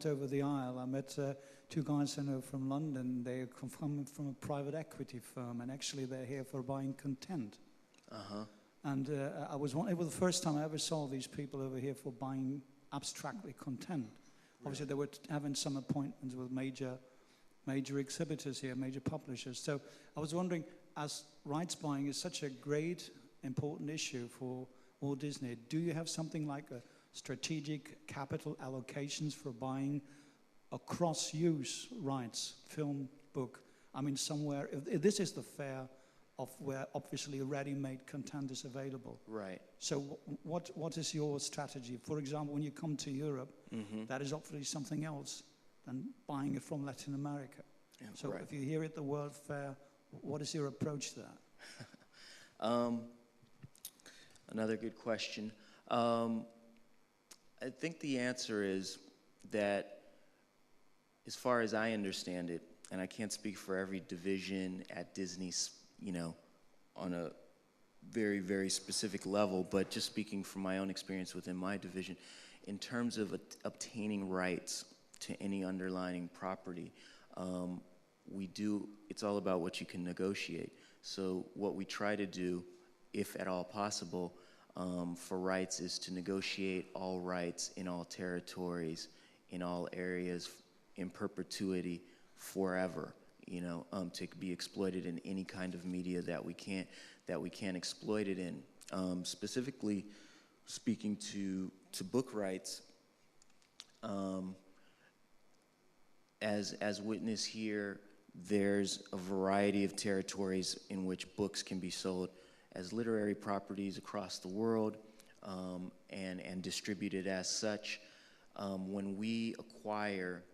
went over the aisle, I met two guys I know from London. They come from a private equity firm, and actually they're here for buying content. And it was the first time I ever saw these people over here for buying abstractly content. Obviously, they were having some appointments with major exhibitors here, major publishers. So I was wondering, as rights buying is such a great, important issue for Walt Disney, do you have something like a strategic capital allocations for buying across use rights, film, book? I mean, somewhere, if this is the fair of where obviously ready-made content is available. Right. So what is your strategy? For example, when you come to Europe, that is obviously something else than buying it from Latin America. Yeah, so if you hear at the World Fair, what is your approach to that? Another good question. I think the answer is that, as far as I understand it, and I can't speak for every division at Disney, you know, on a very, very specific level, but just speaking from my own experience within my division, in terms of obtaining rights to any underlying property, it's all about what you can negotiate. So what we try to do, if at all possible, for rights is to negotiate all rights in all territories, in all areas, in perpetuity, forever, you know, to be exploited in any kind of media that we can't exploit it in. Specifically speaking to book rights, as witness here, there's a variety of territories in which books can be sold as literary properties across the world, and distributed as such. When we acquire,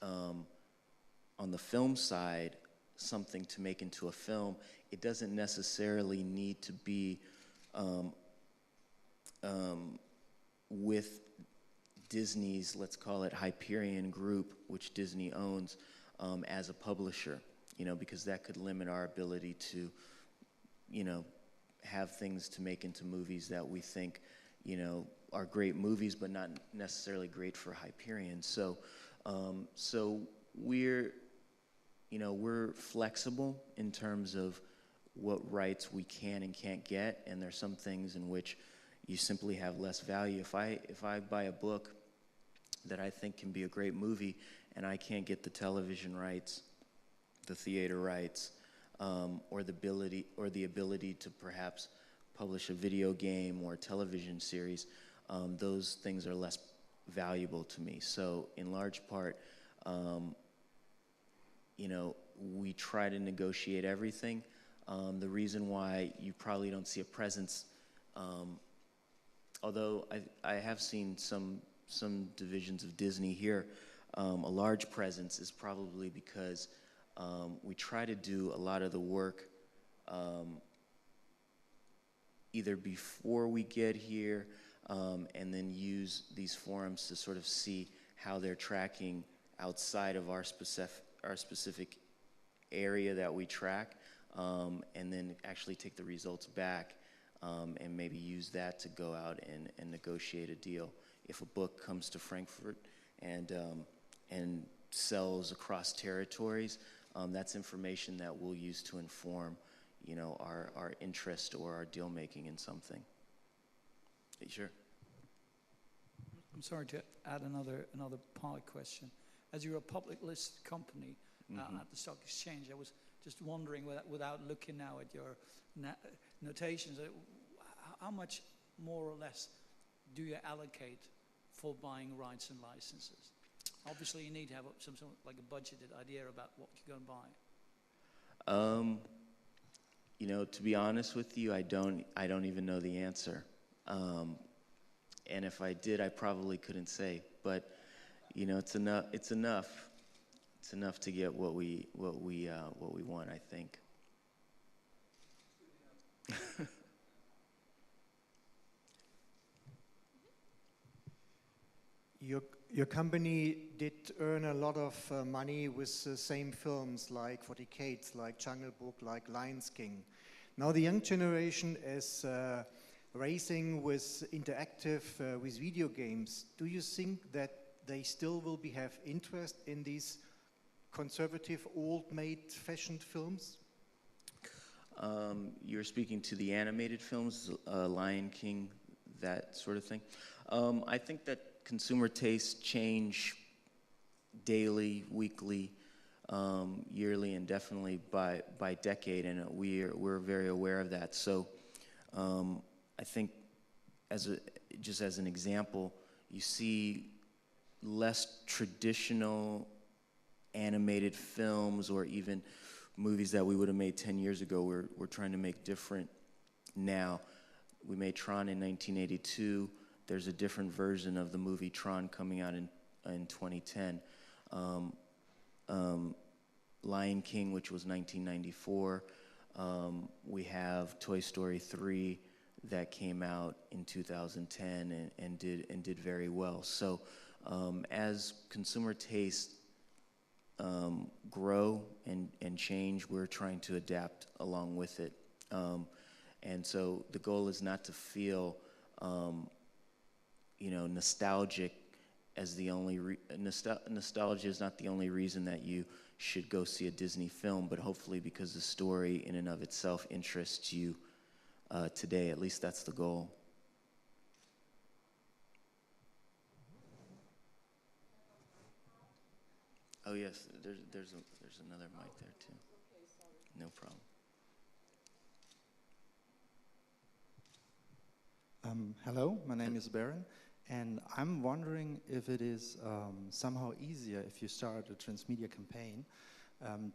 on the film side, something to make into a film, it doesn't necessarily need to be with Disney's, let's call it Hyperion Group, which Disney owns, as a publisher, you know, because that could limit our ability to, you know, have things to make into movies that we think, you know, are great movies, but not necessarily great for Hyperion. So, we're flexible in terms of what rights we can and can't get, and there's some things in which you simply have less value. If I buy a book that I think can be a great movie, and I can't get the television rights, the theater rights, or the ability to perhaps publish a video game or a television series, those things are less valuable to me. So in large part, you know, we try to negotiate everything. The reason why you probably don't see a presence, although I have seen some divisions of Disney here, a large presence is probably because we try to do a lot of the work either before we get here, and then use these forums to sort of see how they're tracking outside of our specific area that we track, and then actually take the results back, and maybe use that to go out and negotiate a deal. If a book comes to Frankfurt and sells across territories, that's information that we'll use to inform, you know, our interest or our deal making in something. Sure. I'm sorry to add another part question. As you're a public listed company at the stock exchange, I was just wondering, without looking now at your notations, how much more or less do you allocate for buying rights and licenses? Obviously, you need to have some sort of like a budgeted idea about what you're going to buy. You know, to be honest with you, I don't even know the answer. And if I did, I probably couldn't say. But you know, it's enough. It's enough to get what we want, I think. Your company did earn a lot of money with the same films like for decades, like Jungle Book, like Lion King. Now the young generation is racing with interactive, with video games. Do you think that they still will have interest in these conservative, old-made, fashioned films? You're speaking to the animated films, Lion King, that sort of thing. I think that consumer tastes change daily, weekly, yearly, and definitely by decade, and we're very aware of that. So I think just as an example, you see less traditional animated films or even movies that we would have made 10 years ago. We're trying to make different now. We made Tron in 1982. There's a different version of the movie Tron coming out in 2010. Lion King, which was 1994. We have Toy Story 3 that came out in 2010 and did very well. So as consumer tastes grow and change, we're trying to adapt along with it. And so the goal is not to feel nostalgic as the only nostalgia is not the only reason that you should go see a Disney film, but hopefully because the story in and of itself interests you today. At least that's the goal. Oh yes, there's another mic there too. No problem. Hello, my name is Baron, and I'm wondering if it is somehow easier if you start a transmedia campaign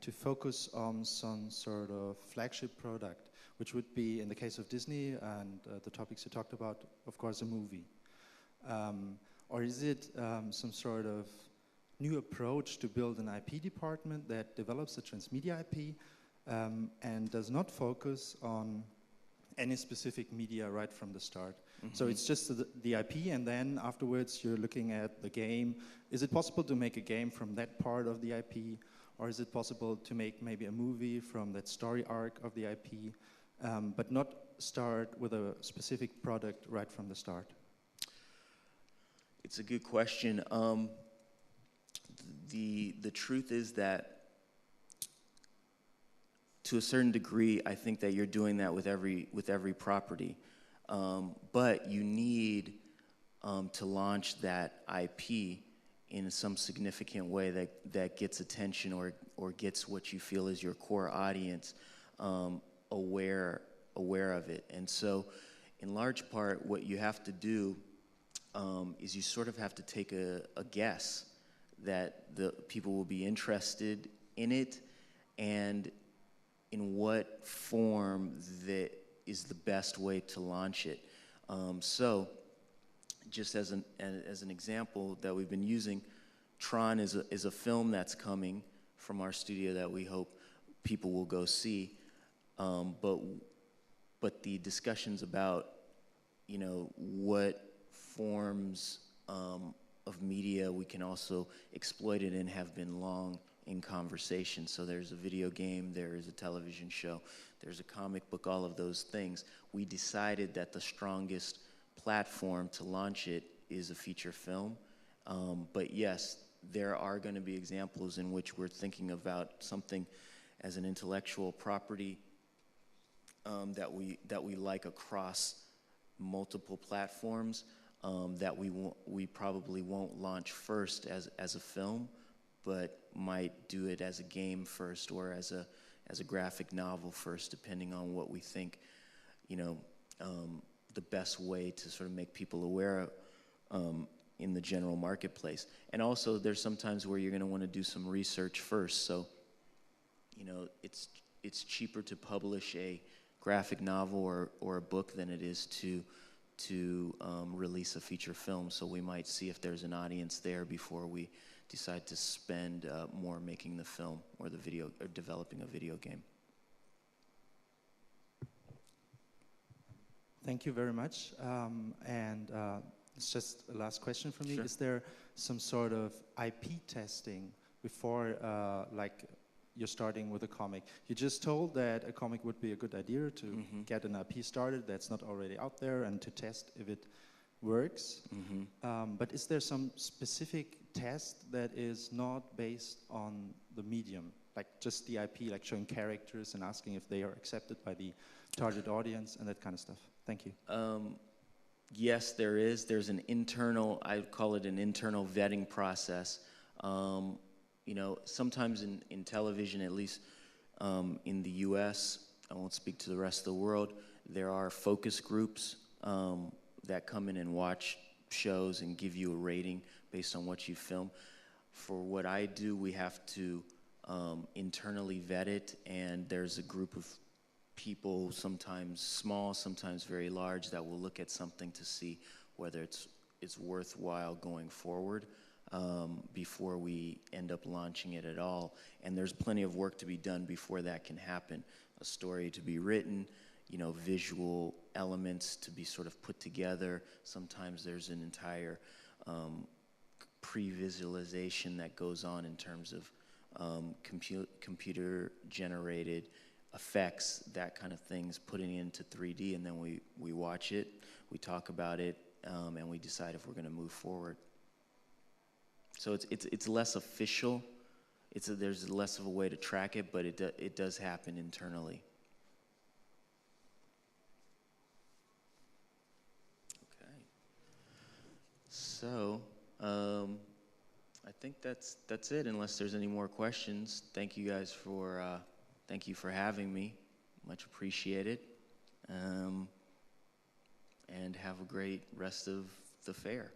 to focus on some sort of flagship product, which would be, in the case of Disney and the topics you talked about, of course, a movie. Or is it some sort of new approach to build an IP department that develops a transmedia IP and does not focus on any specific media right from the start? Mm-hmm. So it's just the IP, and then afterwards you're looking at the game. Is it possible to make a game from that part of the IP, or is it possible to make maybe a movie from that story arc of the IP, but not start with a specific product right from the start? It's a good question. The truth is that to a certain degree, I think that you're doing that with every property. But you need to launch that IP in some significant way that gets attention or gets what you feel is your core audience aware of it. And so in large part, what you have to do is you sort of have to take a guess that the people will be interested in it and in what form that is the best way to launch it. So just as an example that we've been using, Tron is a film that's coming from our studio that we hope people will go see. But the discussions about, what forms of media we can also exploit it in have been long in conversation. So there's a video game, there is a television show, there's a comic book, all of those things. We decided that the strongest platform to launch it is a feature film. But yes, there are going to be examples in which we're thinking about something as an intellectual property that we like across multiple platforms that we probably won't launch first as a film, but might do it as a game first or as a graphic novel first, depending on what we think, the best way to sort of make people aware in the general marketplace. And also, there's sometimes where you're going to want to do some research first. So, it's cheaper to publish a graphic novel or a book than it is to release a feature film. So we might see if there's an audience there before we decide to spend more making the film or the video or developing a video game. Thank you very much. It's just a last question from me. Sure. Is there some sort of IP testing before, you're starting with a comic? You just told that a comic would be a good idea to Mm-hmm. get an IP started that's not already out there and to test if it works. Mm-hmm. But is there some specific test that is not based on the medium, like just the IP, like showing characters and asking if they are accepted by the target audience and that kind of stuff? Thank you. Yes, there is. There's an internal, I call it an internal vetting process. You know, sometimes in television, at least in the US, I won't speak to the rest of the world, there are focus groups that come in and watch shows and give you a rating based on what you film. For what I do, we have to internally vet it, and there's a group of people, sometimes small, sometimes very large, that will look at something to see whether it's worthwhile going forward before we end up launching it at all. And there's plenty of work to be done before that can happen. A story to be written, you know, visual elements to be sort of put together. Sometimes there's an entire pre-visualization that goes on in terms of computer-generated effects, that kind of things, putting it into 3D, and then we watch it, we talk about it, and we decide if we're going to move forward. So it's less official. There's less of a way to track it, but it does happen internally. Okay. So I think that's it. Unless there's any more questions, thank you guys for having me. Much appreciated. And have a great rest of the fair.